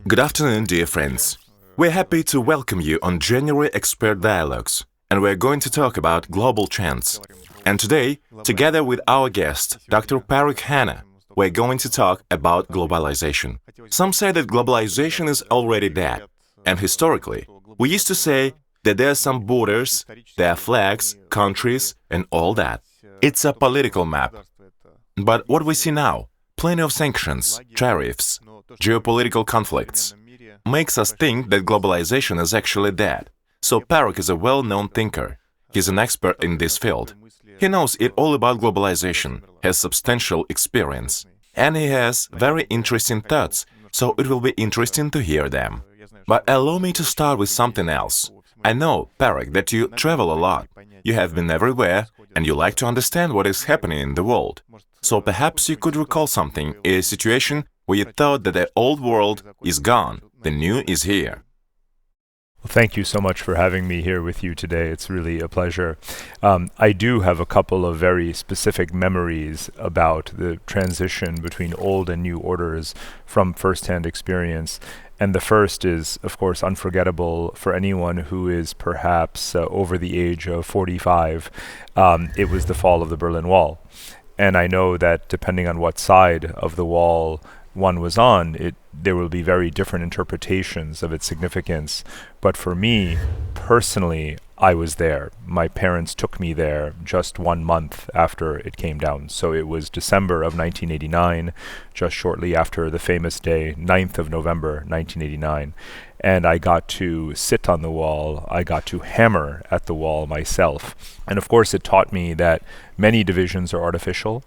Good afternoon, dear friends. We're happy to welcome you on January Expert Dialogues, and we're going to talk about global trends. And today, together with our guest, Dr. Parag Khanna, we're going to talk about globalization. Some say that globalization is already dead, and historically, we used to say that there are some borders, there are flags, countries, and all that. It's a political map. But what we see now, plenty of sanctions, tariffs, geopolitical conflicts, makes us think that globalization is actually dead. So Parag is a well-known thinker. He's an expert in this field. He knows it all about globalization, has substantial experience, and he has very interesting thoughts, so it will be interesting to hear them. But allow me to start with something else. I know, Parag, that you travel a lot. You have been everywhere, and you like to understand what is happening in the world. So perhaps you could recall something, a situation where you thought that the old world is gone, the new is here. Well, thank you so much for having me here with you today. It's really a pleasure. I do have a couple of very specific memories about the transition between old and new orders from first-hand experience. And the first is, of course, unforgettable for anyone who is perhaps over the age of 45. It was the fall of the Berlin Wall. And I know that depending on what side of the wall one was on, there will be very different interpretations of its significance. But for me, personally, I was there. My parents took me there just 1 month after it came down. So it was December of 1989, just shortly after the famous day, 9th of November, 1989. And I got to sit on the wall. I got to hammer at the wall myself. And of course, it taught me that many divisions are artificial,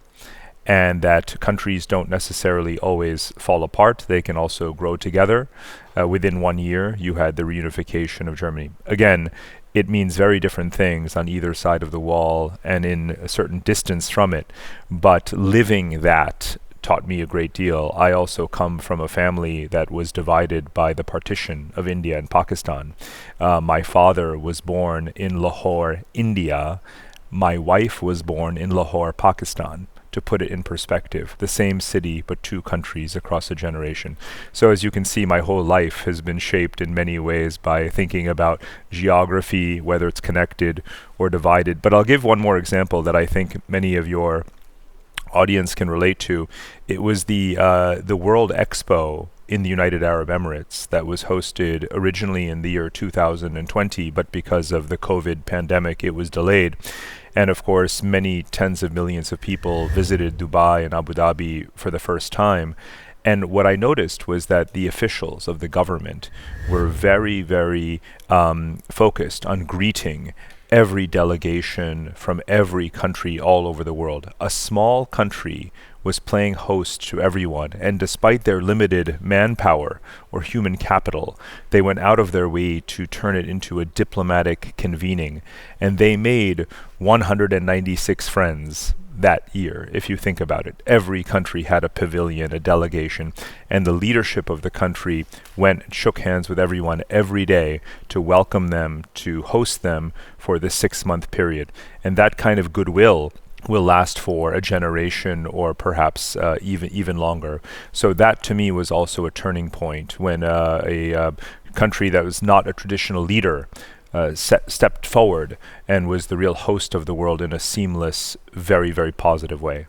and that countries don't necessarily always fall apart. They can also grow together. Within 1 year, you had the reunification of Germany. Again, it means very different things on either side of the wall and in a certain distance from it. But living that taught me a great deal. I also come from a family that was divided by the partition of India and Pakistan. My father was born in Lahore, India. My wife was born in Lahore, Pakistan. To put it in perspective, the same city but two countries across a generation. So as you can see, my whole life has been shaped in many ways by thinking about geography, whether it's connected or divided. But I'll give one more example that I think many of your audience can relate to. It was the World Expo in the United Arab Emirates that was hosted originally in the year 2020, but because of the COVID pandemic, it was delayed. And of course, many tens of millions of people visited Dubai and Abu Dhabi for the first time. And what I noticed was that the officials of the government were very, very focused on greeting every delegation from every country all over the world. A small country was playing host to everyone, and despite their limited manpower or human capital, they went out of their way to turn it into a diplomatic convening, and they made 196 friends that year, if you think about it. Every country had a pavilion, a delegation, and the leadership of the country went and shook hands with everyone every day to welcome them, to host them for the 6-month period. And that kind of goodwill will last for a generation or perhaps even longer. So that to me was also a turning point when a country that was not a traditional leader stepped forward and was the real host of the world in a seamless, very, very positive way.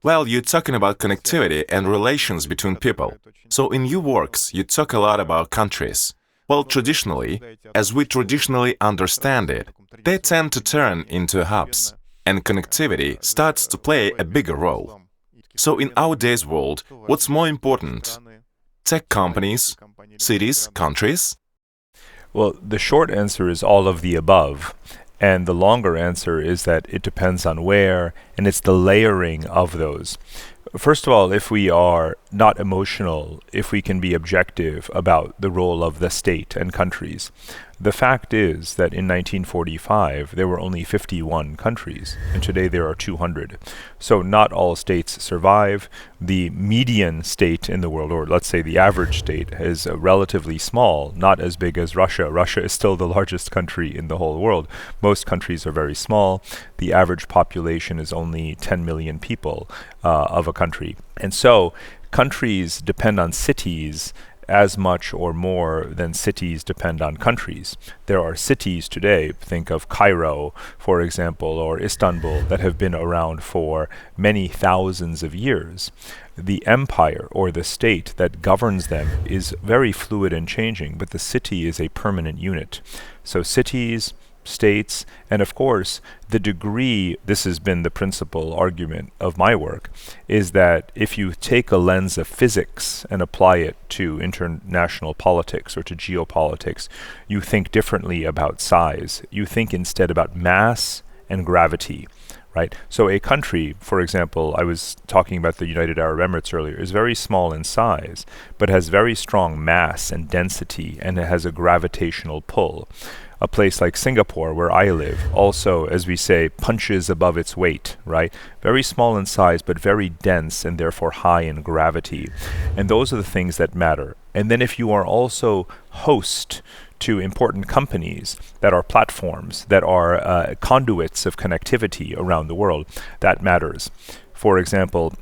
Well, you're talking about connectivity and relations between people. So in your works, you talk a lot about countries. Well, traditionally, as we traditionally understand it, they tend to turn into hubs, and connectivity starts to play a bigger role. So in our day's world, what's more important? Tech companies, cities, countries? Well, the short answer is all of the above. And the longer answer is that it depends on where, and it's the layering of those. First of all, if we are not emotional, if we can be objective about the role of the state and countries, the fact is that in 1945 there were only 51 countries, and today there are 200. So not all states survive. The median state in the world, or let's say the average state, is relatively small, not as big as Russia. Russia is still the largest country in the whole world. Most countries are very small. The average population is only 10 million people of a country. And so countries depend on cities as much or more than cities depend on countries. There are cities today, think of Cairo, for example, or Istanbul, that have been around for many thousands of years. The empire or the state that governs them is very fluid and changing, but the city is a permanent unit. So cities, states, and of course, the degree, this has been the principal argument of my work, is that if you take a lens of physics and apply it to international politics or to geopolitics, you think differently about size. You think instead about mass and gravity. Right? So a country, for example, I was talking about the United Arab Emirates earlier, is very small in size, but has very strong mass and density, and it has a gravitational pull. A place like Singapore, where I live, also, as we say, punches above its weight, right? Very small in size, but very dense and therefore high in gravity. And those are the things that matter. And then if you are also host to important companies that are platforms, that are conduits of connectivity around the world, that matters. For example,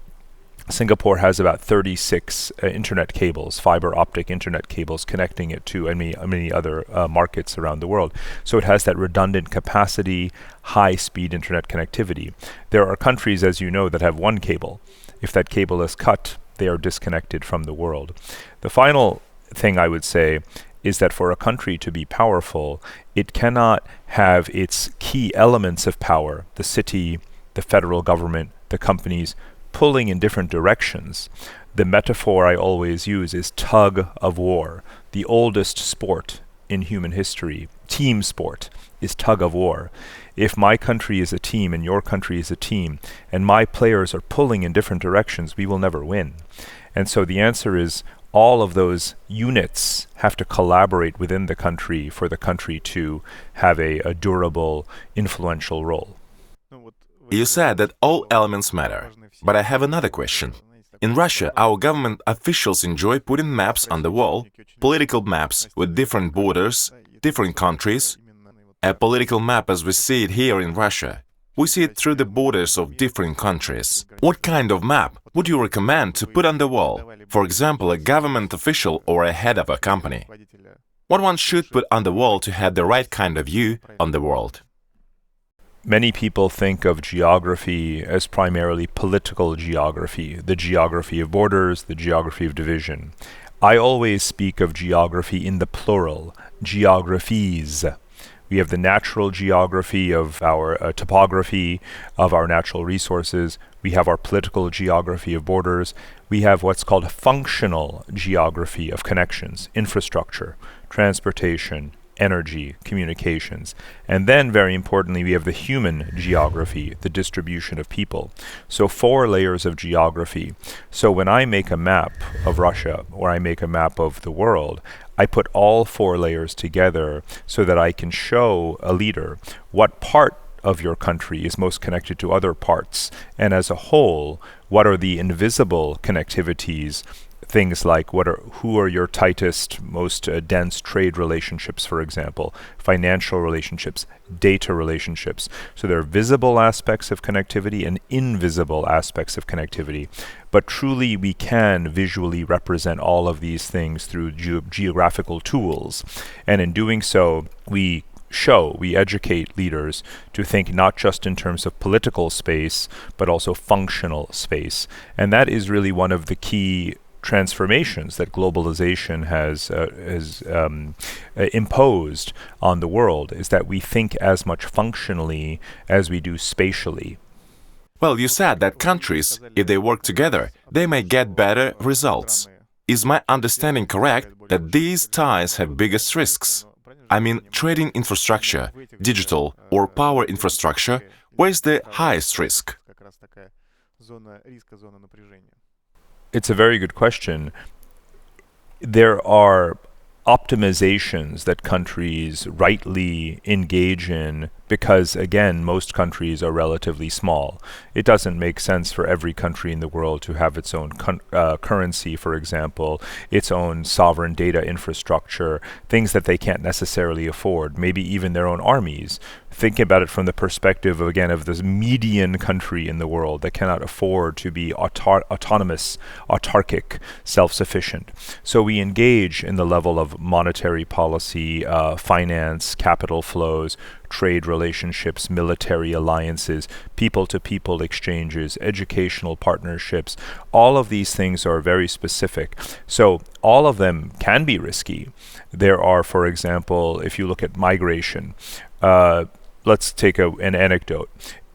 Singapore has about 36 internet cables, fiber optic internet cables, connecting it to many other markets around the world. So it has that redundant capacity, high-speed internet connectivity. There are countries, as you know, that have one cable. If that cable is cut, they are disconnected from the world. The final thing I would say is that for a country to be powerful, it cannot have its key elements of power, the city, the federal government, the companies, pulling in different directions. The metaphor I always use is tug of war. The oldest sport in human history, team sport, is tug of war. If my country is a team and your country is a team, and my players are pulling in different directions, we will never win. And so the answer is all of those units have to collaborate within the country for the country to have a durable, influential role. You said that all elements matter, but I have another question. In Russia, our government officials enjoy putting maps on the wall, political maps with different borders, different countries. A political map as we see it here in Russia, we see it through the borders of different countries. What kind of map would you recommend to put on the wall? For example, a government official or a head of a company. What one should put on the wall to have the right kind of view on the world? Many people think of geography as primarily political geography, the geography of borders, the geography of division. I always speak of geography in the plural, geographies. We have the natural geography of our topography, of our natural resources. We have our political geography of borders. We have what's called functional geography of connections, infrastructure, transportation, energy, communications. And then, very importantly, we have the human geography, the distribution of people. So 4 layers of geography. So when I make a map of Russia, or I make a map of the world, I put all 4 layers together so that I can show a leader what part of your country is most connected to other parts, and as a whole, what are the invisible connectivities. Things like who are your tightest, most dense trade relationships, for example, financial relationships, data relationships. So there are visible aspects of connectivity and invisible aspects of connectivity. But truly we can visually represent all of these things through geographical tools. And in doing so, we educate leaders to think not just in terms of political space, but also functional space. And that is really one of the key transformations that globalization has imposed on the world, is that we think as much functionally as we do spatially. Well, you said that countries, if they work together, they may get better results. Is my understanding correct that these ties have biggest risks? I mean, trading infrastructure, digital or power infrastructure, where's the highest risk? It's a very good question. There are optimizations that countries rightly engage in because, again, most countries are relatively small. It doesn't make sense for every country in the world to have its own currency, for example, its own sovereign data infrastructure, things that they can't necessarily afford, maybe even their own armies. Think about it from the perspective, again, of this median country in the world that cannot afford to be autonomous, autarkic, self-sufficient. So we engage in the level of monetary policy, finance, capital flows, trade relationships, military alliances, people-to-people exchanges, educational partnerships. All of these things are very specific. So all of them can be risky. There are, for example, if you look at migration, let's take an anecdote.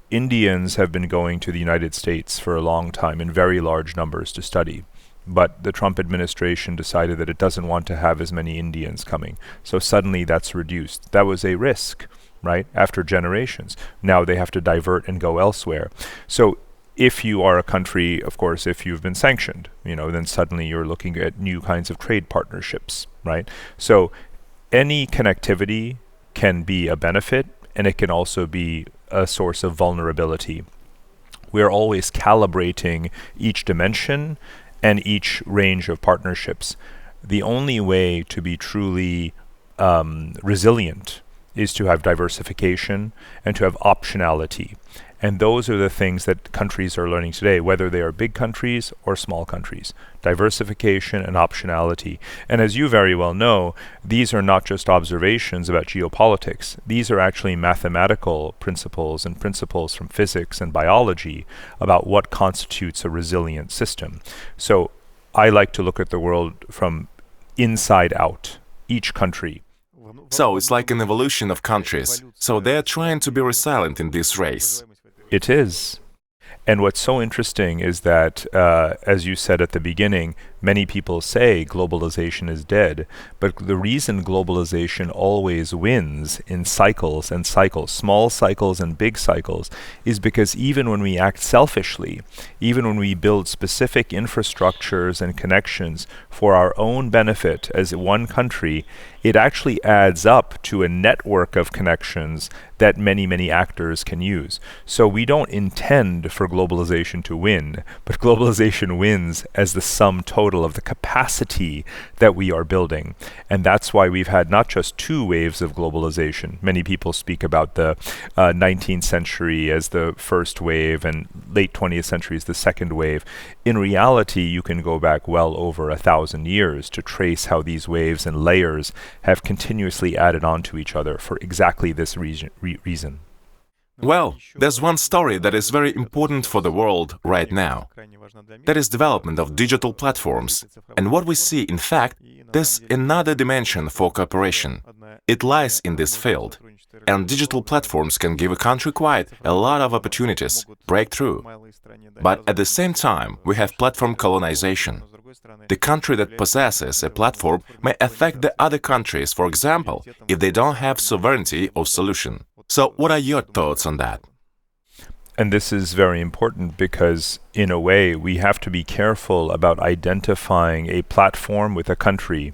Indians have been going to the United States for a long time in very large numbers to study. But the Trump administration decided that it doesn't want to have as many Indians coming. So suddenly that's reduced. That was a risk, right? After generations. Now they have to divert and go elsewhere. So if you are a country, of course, if you've been sanctioned, then suddenly you're looking at new kinds of trade partnerships, right? So any connectivity can be a benefit, and it can also be a source of vulnerability. We're always calibrating each dimension and each range of partnerships. The only way to be truly resilient is to have diversification and to have optionality. And those are the things that countries are learning today, whether they are big countries or small countries. Diversification and optionality. And as you very well know, these are not just observations about geopolitics. These are actually mathematical principles and principles from physics and biology about what constitutes a resilient system. So I like to look at the world from inside out, each country. So it's like an evolution of countries. So they're trying to be resilient in this race. It is. And what's so interesting is that, as you said at the beginning, many people say globalization is dead, but the reason globalization always wins in cycles and cycles, small cycles and big cycles, is because even when we act selfishly, even when we build specific infrastructures and connections for our own benefit as one country, it actually adds up to a network of connections that many, many actors can use. So we don't intend for globalization to win, but globalization wins as the sum total of the capacity that we are building. And that's why we've had not just two waves of globalization. Many people speak about the 19th century as the first wave and late 20th century as the second wave. In reality, you can go back well over 1,000 years to trace how these waves and layers have continuously added on to each other for exactly this reason. Well, there's one story that is very important for the world right now. That is development of digital platforms. And what we see, in fact, there's another dimension for cooperation. It lies in this field. And digital platforms can give a country quite a lot of opportunities, breakthrough. But at the same time, we have platform colonization. The country that possesses a platform may affect the other countries, for example, if they don't have sovereignty or solution. So what are your thoughts on that? And this is very important because, in a way, we have to be careful about identifying a platform with a country,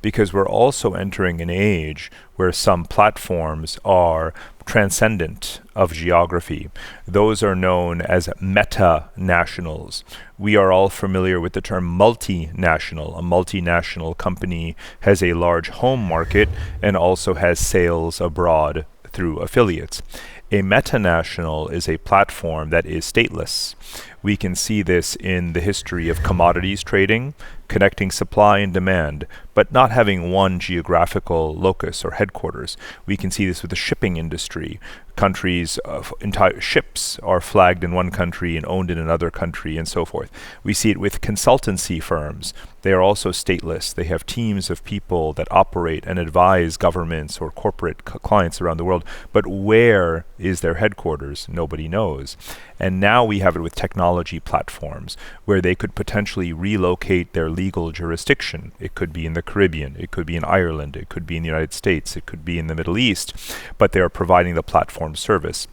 because we're also entering an age where some platforms are transcendent of geography. Those are known as meta-nationals. We are all familiar with the term multinational. A multinational company has a large home market and also has sales abroad through affiliates. A metanational is a platform that is stateless. We can see this in the history of commodities trading, connecting supply and demand, but not having one geographical locus or headquarters. We can see this with the shipping industry. Countries, entire ships are flagged in one country and owned in another country, and so forth. We see it with consultancy firms. They are also stateless. They have teams of people that operate and advise governments or corporate clients around the world. But where is their headquarters? Nobody knows. And now we have it with technology platforms, where they could potentially relocate their legal jurisdiction. It could be in the Caribbean, it could be in Ireland, it could be in the United States, it could be in the Middle East, but they are providing the platform service.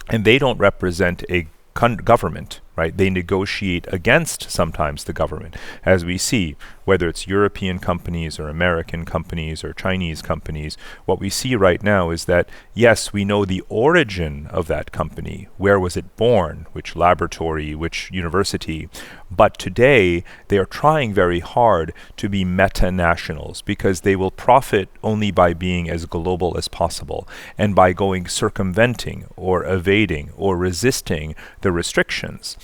And they don't represent a government, right? They negotiate against sometimes the government, as we see whether it's European companies or American companies or Chinese companies, what we see right now is that, yes, we know the origin of that company. Where was it born? Which laboratory? Which university? But today, they are trying very hard to be meta-nationals because they will profit only by being as global as possible and by going circumventing or evading or resisting the restrictions.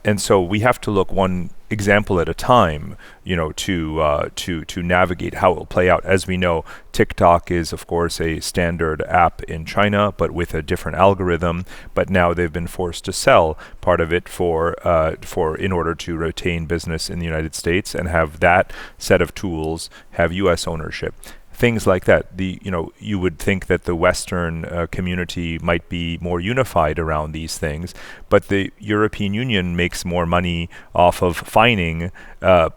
And so we have to look one example at a time, to navigate how it will play out. As we know, TikTok is, of course, a standard app in China, but with a different algorithm. But now they've been forced to sell part of it for in order to retain business in the United States and have that set of tools have U.S. ownership. Things like that. You would think that the Western community might be more unified around these things, but the European Union makes more money off of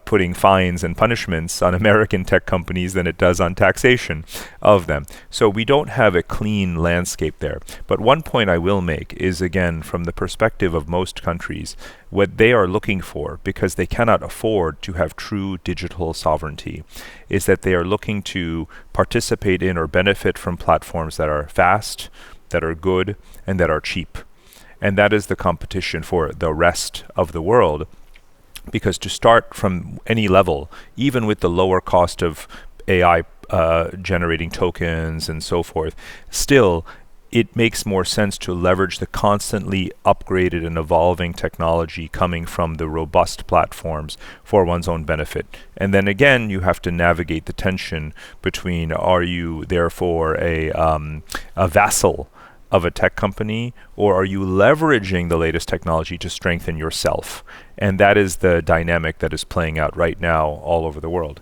putting fines and punishments on American tech companies than it does on taxation of them. So we don't have a clean landscape there. But one point I will make is, again, from the perspective of most countries, what they are looking for, because they cannot afford to have true digital sovereignty, is that they are looking to participate in or benefit from platforms that are fast, that are good, and that are cheap. And that is the competition for the rest of the world. Because to start from any level, even with the lower cost of AI generating tokens and so forth, still it makes more sense to leverage the constantly upgraded and evolving technology coming from the robust platforms for one's own benefit. And then again, you have to navigate the tension between, are you therefore a vassal of a tech company, or are you leveraging the latest technology to strengthen yourself? And that is the dynamic that is playing out right now all over the world.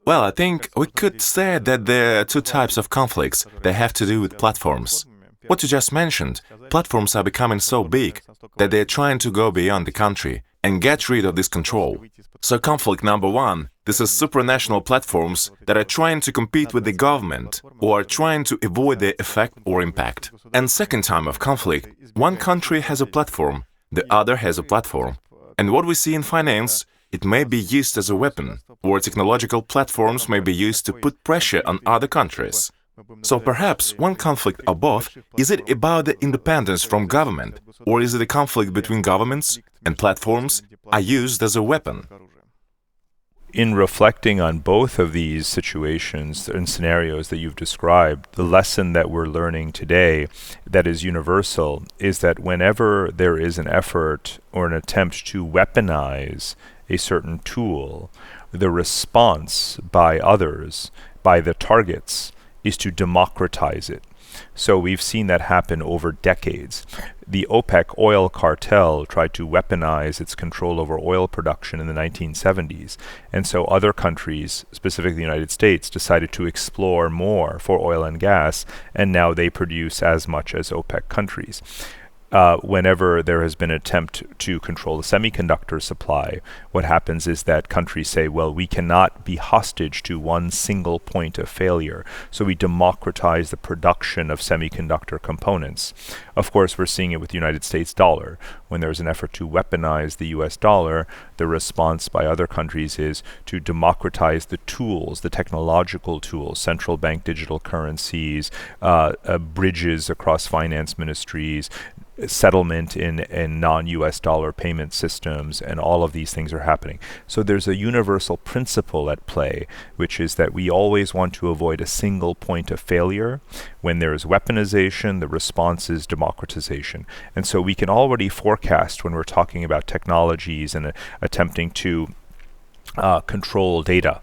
Well, I think we could say that there are two types of conflicts that have to do with platforms. What you just mentioned, platforms are becoming so big that they're trying to go beyond the country and get rid of this control. So conflict number one, this is supranational platforms that are trying to compete with the government or are trying to avoid their effect or impact. And second time of conflict, one country has a platform, the other has a platform. And what we see in finance, it may be used as a weapon, or technological platforms may be used to put pressure on other countries. So perhaps one conflict or both, is it about the independence from government, or is it a conflict between governments and platforms are used as a weapon? In reflecting on both of these situations and scenarios that you've described, the lesson that we're learning today that is universal is that whenever there is an effort or an attempt to weaponize a certain tool, the response by others, by the targets, is to democratize it. So we've seen that happen over decades. The OPEC oil cartel tried to weaponize its control over oil production in the 1970s. And so other countries, specifically the United States, decided to explore more for oil and gas, and now they produce as much as OPEC countries. Whenever there has been an attempt to control the semiconductor supply, what happens is that countries say, well, we cannot be hostage to one single point of failure. So we democratize the production of semiconductor components. Of course, we're seeing it with the United States dollar. When there's an effort to weaponize the US dollar, the response by other countries is to democratize the tools, the technological tools, central bank digital currencies, bridges across finance ministries, settlement in non-US dollar payment systems, and all of these things are happening. So there's a universal principle at play, which is that we always want to avoid a single point of failure. When there is weaponization, the response is democratization. And so we can already forecast when we're talking about technologies and attempting to control data,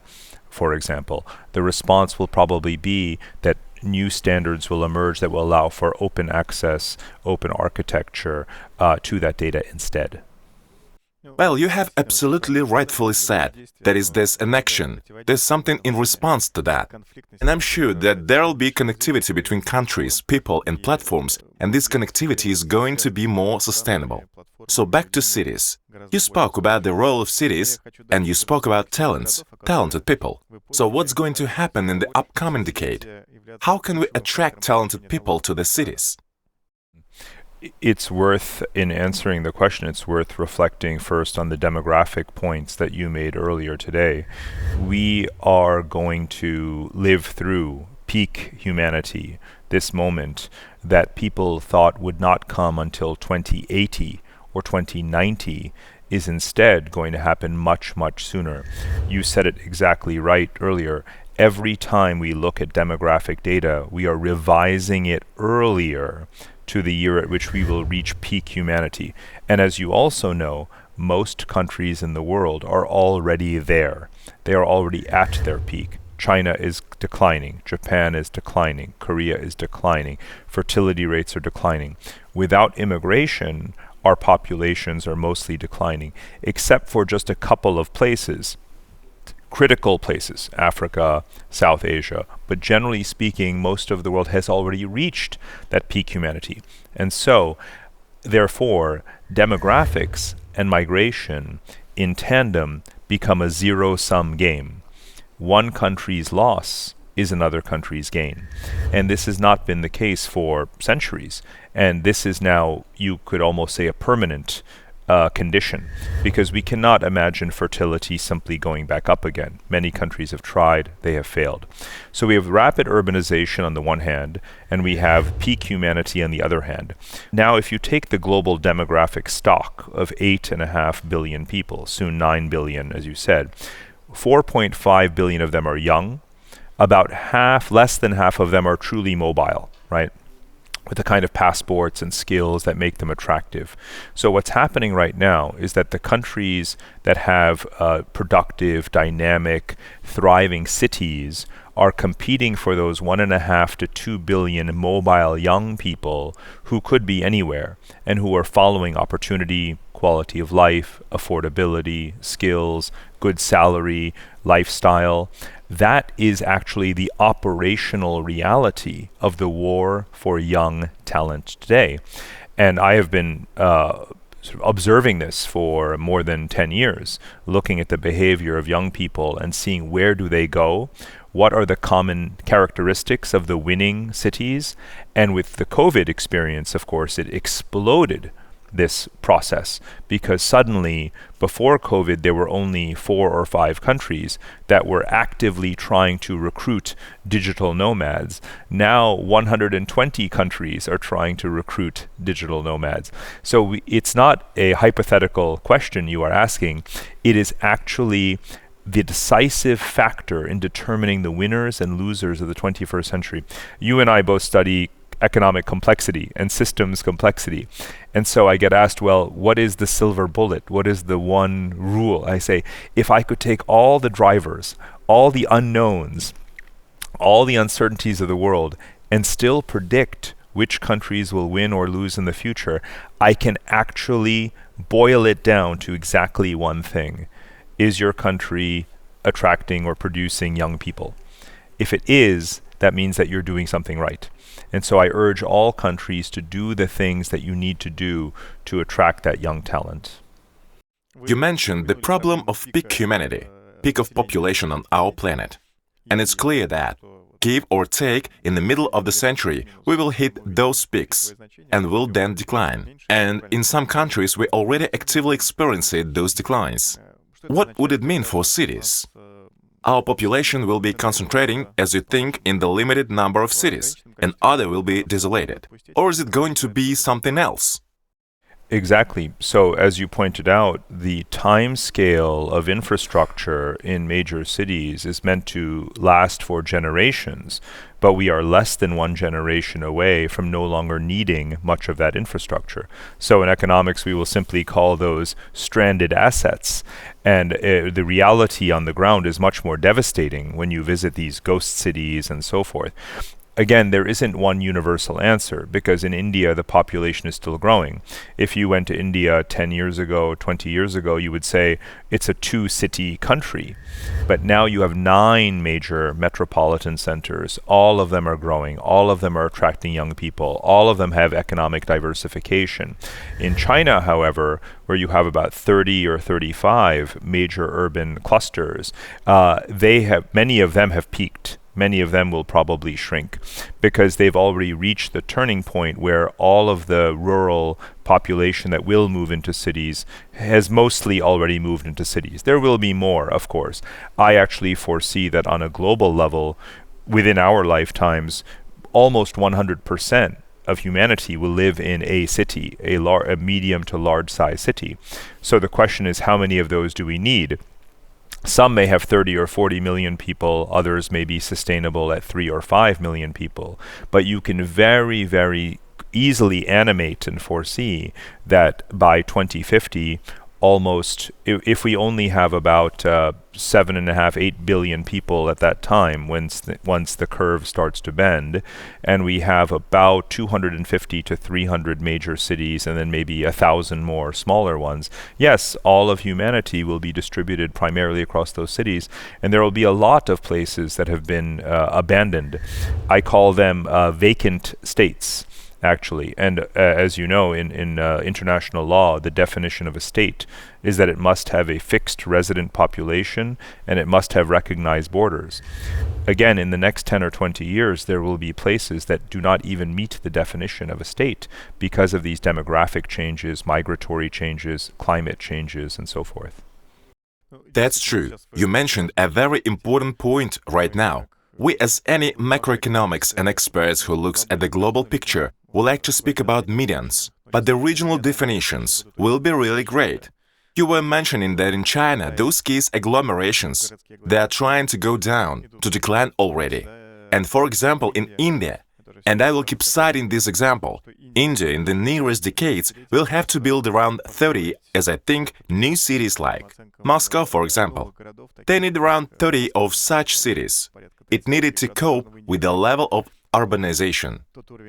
for example, the response will probably be that new standards will emerge that will allow for open access, open architecture to that data instead. Well, you have absolutely rightfully said, there is this annexion, there's something in response to that. And I'm sure that there will be connectivity between countries, people and platforms, and this connectivity is going to be more sustainable. So back to cities. You spoke about the role of cities, and you spoke about talented people. So what's going to happen in the upcoming decade? How can we attract talented people to the cities? it's worth, in answering the question, it's worth reflecting first on the demographic points that you made earlier today. We are going to live through peak humanity, this moment that people thought would not come until 2080 or 2090 is instead going to happen much, much sooner. You said it exactly right earlier. Every time we look at demographic data, we are revising it earlier to the year at which we will reach peak humanity. And as you also know, most countries in the world are already there. They are already at their peak. China is declining, Japan is declining, Korea is declining, fertility rates are declining. Without immigration, our populations are mostly declining, except for just a couple of places, critical places, Africa, South Asia. But generally speaking, most of the world has already reached that peak humanity. And so, therefore, demographics and migration in tandem become a zero-sum game. One country's loss is another country's gain. And this has not been the case for centuries. And this is now, you could almost say, a permanent condition, because we cannot imagine fertility simply going back up again. Many countries have tried, they have failed. So we have rapid urbanization on the one hand, and we have peak humanity on the other hand. Now, if you take the global demographic stock of 8.5 billion people, soon 9 billion, as you said, 4.5 billion of them are young. About half, less than half of them are truly mobile, right? With the kind of passports and skills that make them attractive. So what's happening right now is that the countries that have productive, dynamic, thriving cities are competing for those 1.5 to 2 billion mobile young people who could be anywhere and who are following opportunity, quality of life, affordability, skills, good salary, lifestyle. That is actually the operational reality of the war for young talent today. And I have been sort of observing this for more than 10 years, looking at the behavior of young people and seeing where do they go, what are the common characteristics of the winning cities. And with the COVID experience, of course, it exploded this process, because suddenly, before COVID, there were only 4 or 5 countries that were actively trying to recruit digital nomads. Now 120 countries are trying to recruit digital nomads. So it's not a hypothetical question you are asking. It is actually the decisive factor in determining the winners and losers of the 21st century. You and I both study economic complexity and systems complexity. And so I get asked, well, what is the silver bullet? What is the one rule? I say, if I could take all the drivers, all the unknowns, all the uncertainties of the world, and still predict which countries will win or lose in the future, I can actually boil it down to exactly one thing. Is your country attracting or producing young people? If it is, that means that you're doing something right. And so I urge all countries to do the things that you need to do to attract that young talent. You mentioned the problem of peak humanity, peak of population on our planet. And it's clear that, give or take, in the middle of the century, we will hit those peaks and will then decline. And in some countries, we already actively experiencing those declines. What would it mean for cities? Our population will be concentrating, as you think, in the limited number of cities, and other will be desolated. Or is it going to be something else? Exactly. So as you pointed out, the time scale of infrastructure in major cities is meant to last for generations, but we are less than one generation away from no longer needing much of that infrastructure. So in economics, we will simply call those stranded assets. And the reality on the ground is much more devastating when you visit these ghost cities and so forth. Again, there isn't one universal answer, because in India, the population is still growing. If you went to India 10 years ago, 20 years ago, you would say it's a 2-city country. But now you have 9 major metropolitan centers. All of them are growing. All of them are attracting young people. All of them have economic diversification. In China, however, where you have about 30 or 35 major urban clusters, many of them have peaked. many of them will probably shrink because they've already reached the turning point where all of the rural population that will move into cities has mostly already moved into cities. There will be more, of course. I actually foresee that on a global level, within our lifetimes, almost 100% of humanity will live in a city, a medium to large size city. So the question is, how many of those do we need? Some may have 30 or 40 million people, others may be sustainable at 3 or 5 million people. But you can very, very easily animate and foresee that by 2050, almost, if we only have about 7.5, 8 billion people at that time, once the curve starts to bend, and we have about 250 to 300 major cities, and then maybe 1,000 more smaller ones, yes, all of humanity will be distributed primarily across those cities, and there will be a lot of places that have been abandoned. I call them vacant states, actually. And as you know, in international law, the definition of a state is that it must have a fixed resident population and it must have recognized borders. Again, in the next 10 or 20 years, there will be places that do not even meet the definition of a state because of these demographic changes, migratory changes, climate changes, and so forth. That's true. You mentioned a very important point right now. We, as any macroeconomics and experts who looks at the global picture, will like to speak about medians, but the regional definitions will be really great. You were mentioning that in China, those key agglomerations, they are trying to go down, to decline already. And for example, in India, and I will keep citing this example, India in the nearest decades will have to build around 30, as I think, new cities like Moscow, for example. They need around 30 of such cities. It needed to cope with the level of urbanization,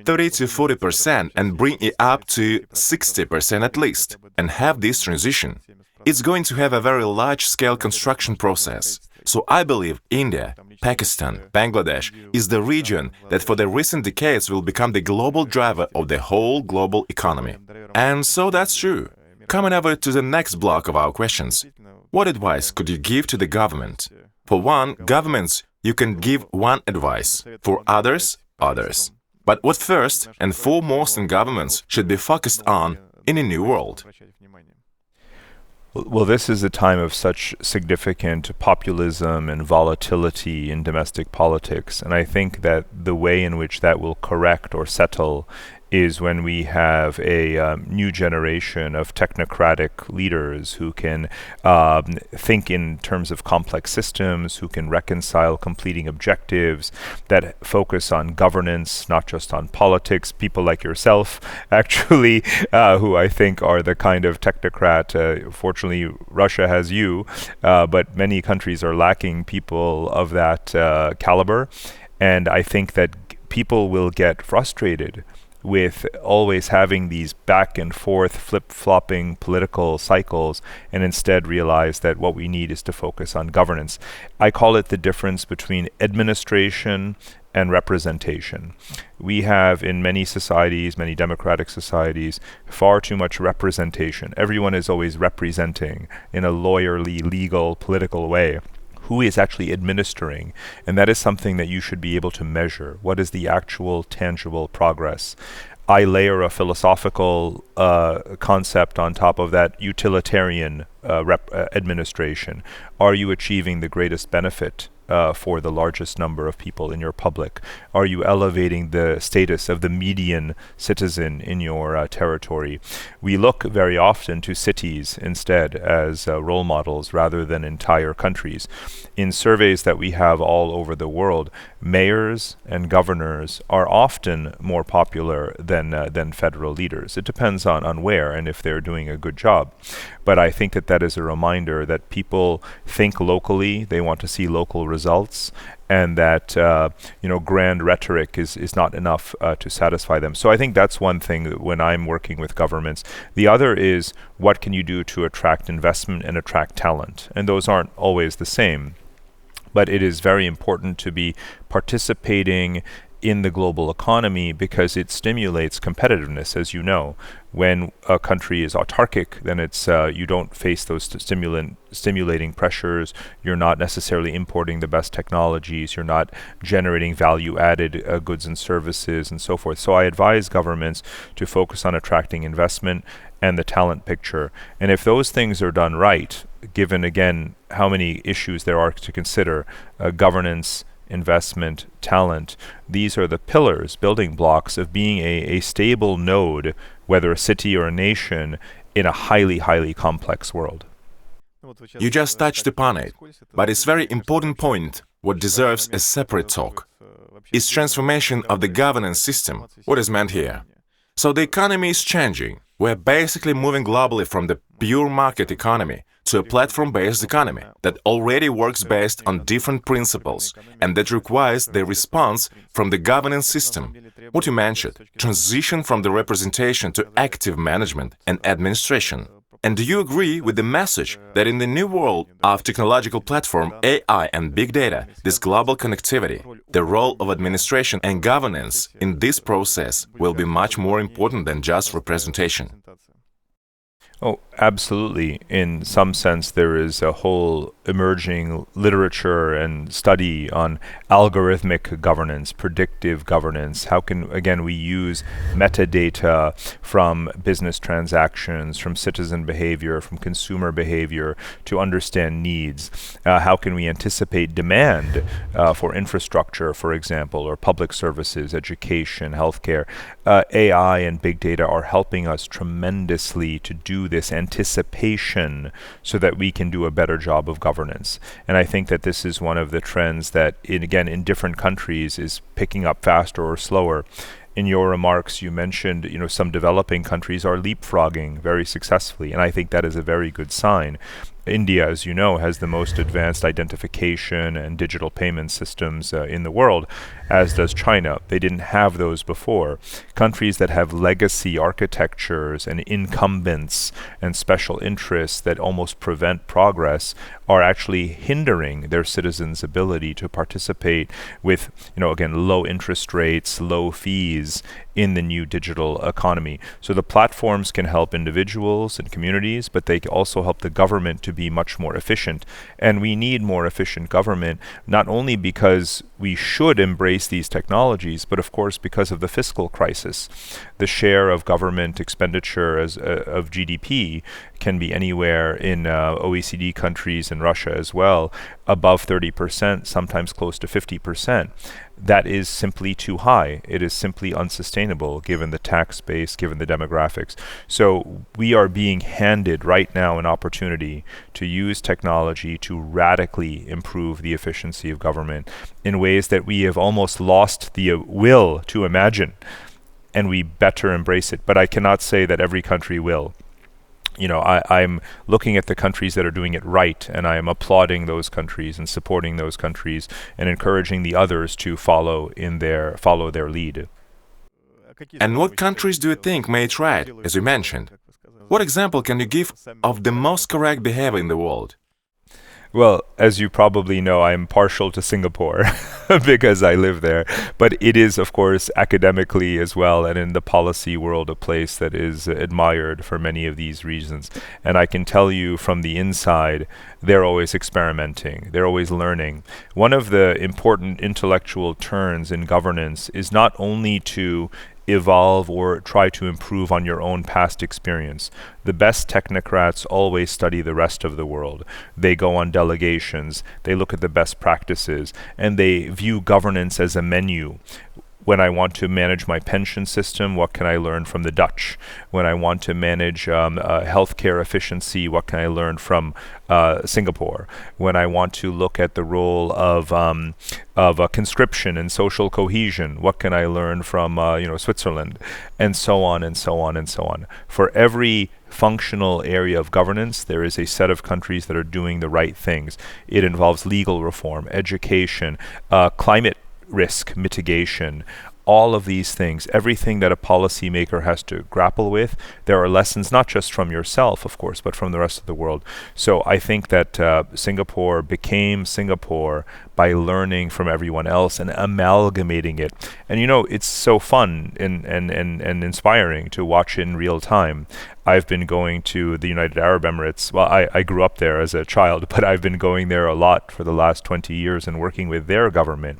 30 to 40%, and bring it up to 60% at least, and have this transition. It's going to have a very large-scale construction process. So I believe India, Pakistan, Bangladesh is the region that for the recent decades will become the global driver of the whole global economy. And so that's true. Coming over to the next block of our questions. What advice could you give to the government? For one, governments, you can give one advice. For others, others. But what first and foremost in governments should be focused on in a new world? Well, this is a time of such significant populism and volatility in domestic politics, and I think that the way in which that will correct or settle is when we have a new generation of technocratic leaders who can think in terms of complex systems, who can reconcile completing objectives, that focus on governance, not just on politics. People like yourself, actually, who I think are the kind of technocrat. Fortunately, Russia has you, but many countries are lacking people of that caliber. And I think that people will get frustrated with always having these back and forth flip-flopping political cycles and instead realize that what we need is to focus on governance. I call it the difference between administration and representation. We have in many societies, many democratic societies, far too much representation. Everyone is always representing in a lawyerly, legal, political way. Who is actually administering? And that is something that you should be able to measure. What is the actual tangible progress? I layer a philosophical concept on top of that, utilitarian administration. Are you achieving the greatest benefit for the largest number of people in your public? Are you elevating the status of the median citizen in your territory? We look very often to cities instead as role models rather than entire countries. In surveys that we have all over the world, mayors and governors are often more popular than federal leaders. It depends on where and if they're doing a good job. But I think that is a reminder that people think locally, they want to see local results, and that grand rhetoric is not enough to satisfy them. So I think that's one thing when I'm working with governments. The other is, what can you do to attract investment and attract talent? And those aren't always the same. But it is very important to be participating in the global economy because it stimulates competitiveness, as you know. When a country is autarkic, then it's you don't face those stimulating pressures. You're not necessarily importing the best technologies. You're not generating value-added goods and services and so forth. So I advise governments to focus on attracting investment and the talent picture. And if those things are done right, given again how many issues there are to consider, governance, investment, talent, these are the pillars, building blocks of being a stable node, whether a city or a nation, in a highly, highly complex world. You just touched upon it, but it's a very important point, what deserves a separate talk. Is transformation of the governance system what is meant here. So the economy is changing. We're basically moving globally from the pure market economy to a platform-based economy that already works based on different principles and that requires the response from the governance system. What you mentioned, transition from the representation to active management and administration. And do you agree with the message that in the new world of technological platform, AI and big data, this global connectivity, the role of administration and governance in this process will be much more important than just representation? Oh, absolutely. In some sense, there is a whole emerging literature and study on algorithmic governance, predictive governance. How can, again, we use metadata from business transactions, from citizen behavior, from consumer behavior to understand needs? How can we anticipate demand for infrastructure, for example, or public services, education, healthcare? AI and big data are helping us tremendously to do this anticipation so that we can do a better job of governance. And I think that this is one of the trends that, in different countries is picking up faster or slower. In your remarks, you mentioned, some developing countries are leapfrogging very successfully, and I think that is a very good sign. India, as you know, has the most advanced identification and digital payment systems in the world, as does China. They didn't have those before. Countries that have legacy architectures and incumbents and special interests that almost prevent progress are actually hindering their citizens' ability to participate with, again, low interest rates, low fees in the new digital economy. So the platforms can help individuals and communities, but they can also help the government to be much more efficient. And we need more efficient government, not only because we should embrace these technologies, but of course because of the fiscal crisis. The share of government expenditure of GDP can be anywhere in OECD countries and Russia as well, above 30%, sometimes close to 50%. That is simply too high. It is simply unsustainable given the tax base, given the demographics. So we are being handed right now an opportunity to use technology to radically improve the efficiency of government in ways that we have almost lost the will to imagine, and we better embrace it. But I cannot say that every country will. I'm looking at the countries that are doing it right, and I am applauding those countries and supporting those countries and encouraging the others to follow their lead. And what countries do you think may try it, as you mentioned? What example can you give of the most correct behavior in the world? Well, as you probably know, I am partial to Singapore because I live there. But it is, of course, academically as well, and in the policy world, a place that is admired for many of these reasons. And I can tell you from the inside, they're always experimenting. They're always learning. One of the important intellectual turns in governance is not only to evolve or try to improve on your own past experience. The best technocrats always study the rest of the world. They go on delegations, they look at the best practices, and they view governance as a menu. When I want to manage my pension system, what can I learn from the Dutch? When I want to manage healthcare efficiency, what can I learn from Singapore? When I want to look at the role of conscription and social cohesion, what can I learn from Switzerland? And so on and so on and so on. For every functional area of governance, there is a set of countries that are doing the right things. It involves legal reform, education, climate risk mitigation, all of these things, everything that a policymaker has to grapple with, there are lessons not just from yourself, of course, but from the rest of the world. So I think that Singapore became Singapore by learning from everyone else and amalgamating it. And it's so fun and inspiring to watch in real time. I've been going to the United Arab Emirates. Well, I grew up there as a child, but I've been going there a lot for the last 20 years and working with their government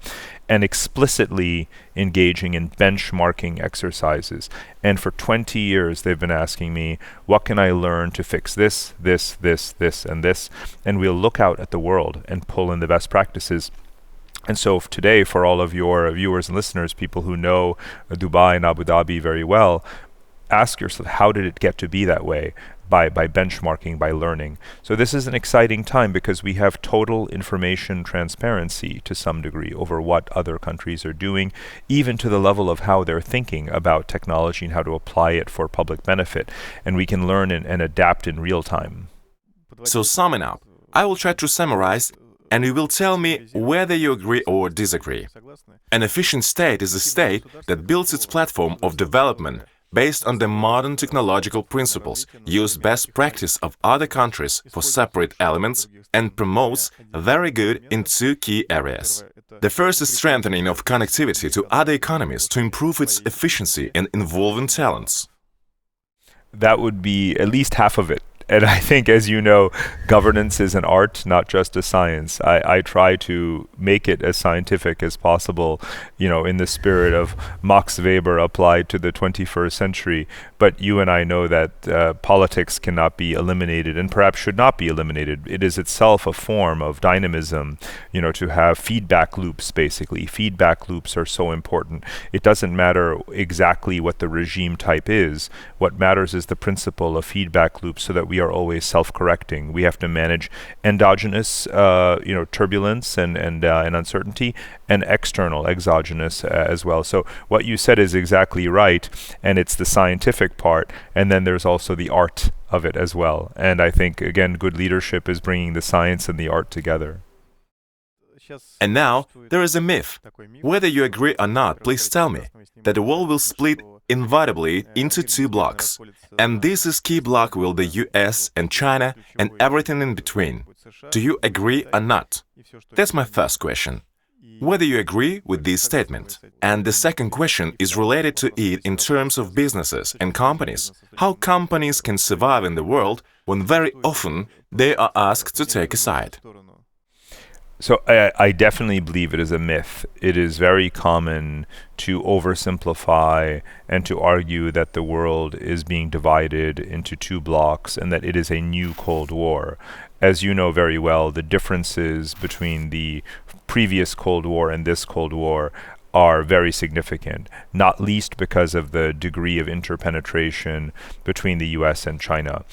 and explicitly engaging in benchmarking exercises. And for 20 years, they've been asking me, what can I learn to fix this, and this? And we'll look out at the world and pull in the best practices. And so today, for all of your viewers and listeners, people who know Dubai and Abu Dhabi very well, ask yourself, how did it get to be that way? By benchmarking, by learning. So this is an exciting time because we have total information transparency to some degree over what other countries are doing, even to the level of how they're thinking about technology and how to apply it for public benefit. And we can learn and adapt in real time. So summing up, I will try to summarize and you will tell me whether you agree or disagree. An efficient state is a state that builds its platform of development based on the modern technological principles, use best practice of other countries for separate elements, and promotes very good in two key areas. The first is strengthening of connectivity to other economies to improve its efficiency and involving talents. That would be at least half of it. And I think, as you know, governance is an art, not just a science. I try to make it as scientific as possible, in the spirit of Max Weber applied to the 21st century. But you and I know that politics cannot be eliminated and perhaps should not be eliminated. It is itself a form of dynamism, to have feedback loops, basically. Feedback loops are so important. It doesn't matter exactly what the regime type is. What matters is the principle of feedback loops so that we are always self-correcting. We have to manage endogenous, turbulence and uncertainty, and external, exogenous as well. So what you said is exactly right, and it's the scientific part, and then there's also the art of it as well. And I think, again, good leadership is bringing the science and the art together. And now, there is a myth. Whether you agree or not, please tell me, that the world will split inevitably into two blocks. And this is key block will the US and China and everything in between. Do you agree or not? That's my first question. Whether you agree with this statement. And the second question is related to it in terms of businesses and companies. How companies can survive in the world when very often they are asked to take a side. So I definitely believe it is a myth. It is very common to oversimplify and to argue that the world is being divided into two blocks and that it is a new Cold War. As you know very well, the differences between the previous Cold War and this Cold War are very significant, not least because of the degree of interpenetration between the US and China.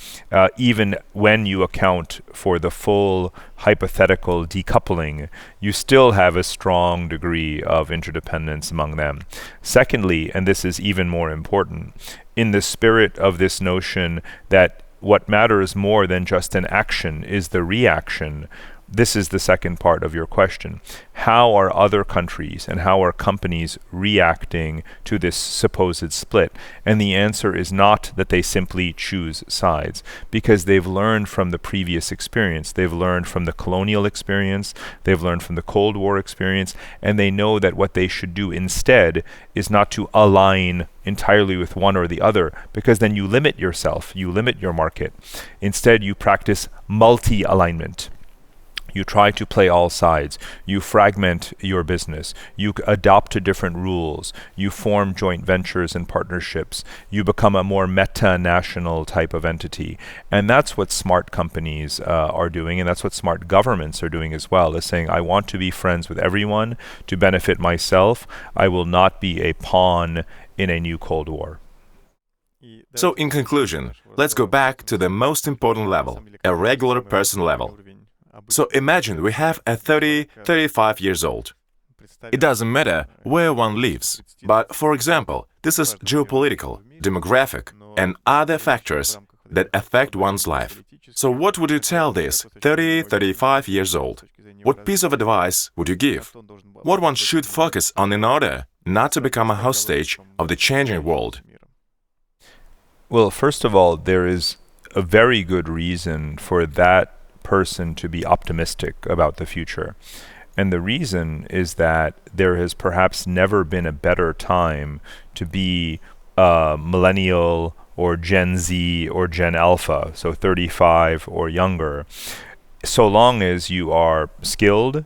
Even when you account for the full hypothetical decoupling, you still have a strong degree of interdependence among them. Secondly, and this is even more important, in the spirit of this notion that what matters more than just an action is the reaction, this is the second part of your question. How are other countries and how are companies reacting to this supposed split? And the answer is not that they simply choose sides, because they've learned from the previous experience. They've learned from the colonial experience, they've learned from the Cold War experience, and they know that what they should do instead is not to align entirely with one or the other, because then you limit yourself, you limit your market. Instead, you practice multi-alignment. You try to play all sides. You fragment your business. You adopt to different rules. You form joint ventures and partnerships. You become a more meta-national type of entity. And that's what smart companies are doing, and that's what smart governments are doing as well, is saying, I want to be friends with everyone to benefit myself. I will not be a pawn in a new Cold War. So in conclusion, let's go back to the most important level, a regular person level. So imagine we have a 35 years old. It doesn't matter where one lives, but for example, this is geopolitical, demographic, and other factors that affect one's life. So what would you tell this 35 years old? What piece of advice would you give? What one should focus on in order not to become a hostage of the changing world? Well, first of all, there is a very good reason for that person to be optimistic about the future. And the reason is that there has perhaps never been a better time to be a millennial or Gen Z or Gen Alpha, so 35 or younger, so long as you are skilled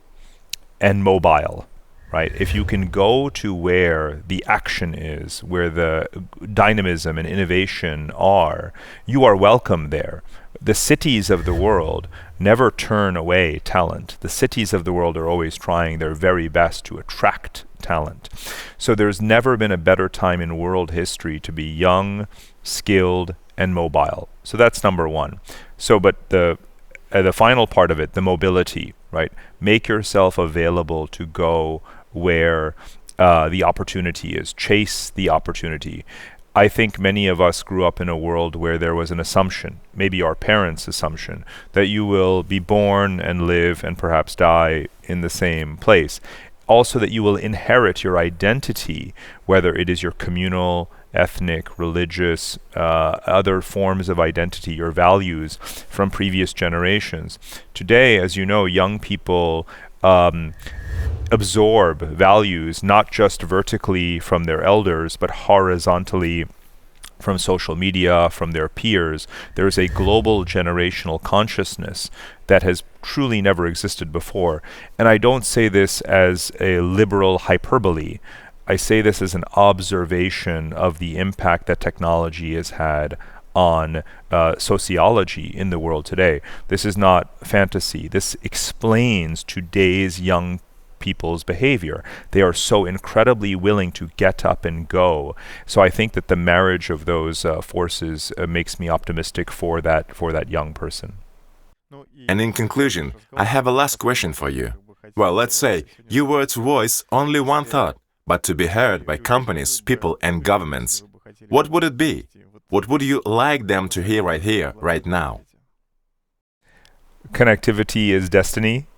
and mobile, right? If you can go to where the action is, where the dynamism and innovation are, you are welcome there. The cities of the world never turn away talent. The cities of the world are always trying their very best to attract talent. So there's never been a better time in world history to be young, skilled, and mobile. So that's number one. So, but the final part of it, the mobility, right? Make yourself available to go where the opportunity is. Chase the opportunity. I think many of us grew up in a world where there was an assumption, maybe our parents' assumption, that you will be born and live and perhaps die in the same place. Also that you will inherit your identity, whether it is your communal, ethnic, religious, other forms of identity, your values from previous generations. Today, as you know, young people absorb values not just vertically from their elders, but horizontally from social media, from their peers. There is a global generational consciousness that has truly never existed before. And I don't say this as a liberal hyperbole. I say this as an observation of the impact that technology has had on sociology in the world today. This is not fantasy. This explains today's young people's behavior. They are so incredibly willing to get up and go. So I think that the marriage of those forces makes me optimistic for that young person. And in conclusion, I have a last question for you. Well, let's say you were to voice only one thought, but to be heard by companies, people, and governments. What would it be? What would you like them to hear right here, right now? Connectivity is destiny.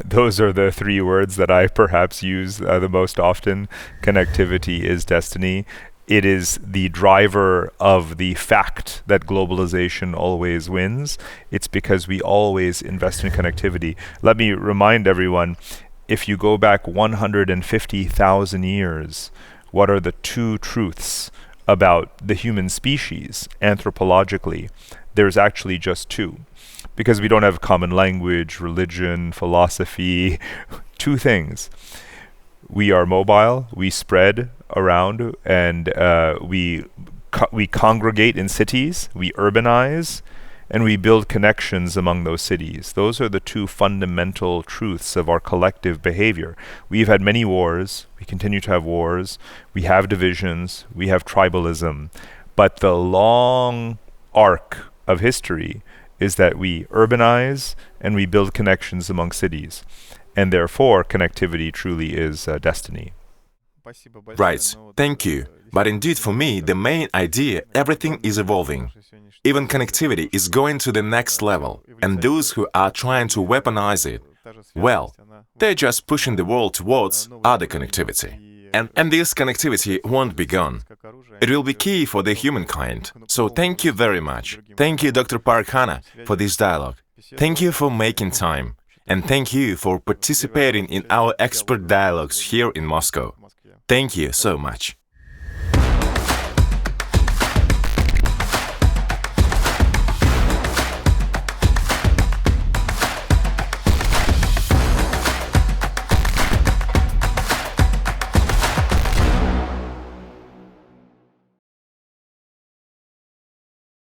Those are the three words that I perhaps use the most often. Connectivity is destiny. It is the driver of the fact that globalization always wins. It's because we always invest in connectivity. Let me remind everyone, if you go back 150,000 years, what are the two truths about the human species anthropologically? There's actually just two. Because we don't have common language, religion, philosophy, two things. We are mobile, we spread around, and we congregate in cities, we urbanize, and we build connections among those cities. Those are the two fundamental truths of our collective behavior. We've had many wars, we continue to have wars, we have divisions, we have tribalism, but the long arc of history is that we urbanize and we build connections among cities. And therefore, connectivity truly is destiny. Right, thank you. But indeed for me, the main idea, everything is evolving. Even connectivity is going to the next level. And those who are trying to weaponize it, well, they're just pushing the world towards other connectivity. And this connectivity won't be gone. It will be key for the humankind. So thank you very much. Thank you, Dr. Parag Khanna, for this dialogue. Thank you for making time. And thank you for participating in our expert dialogues here in Moscow. Thank you so much.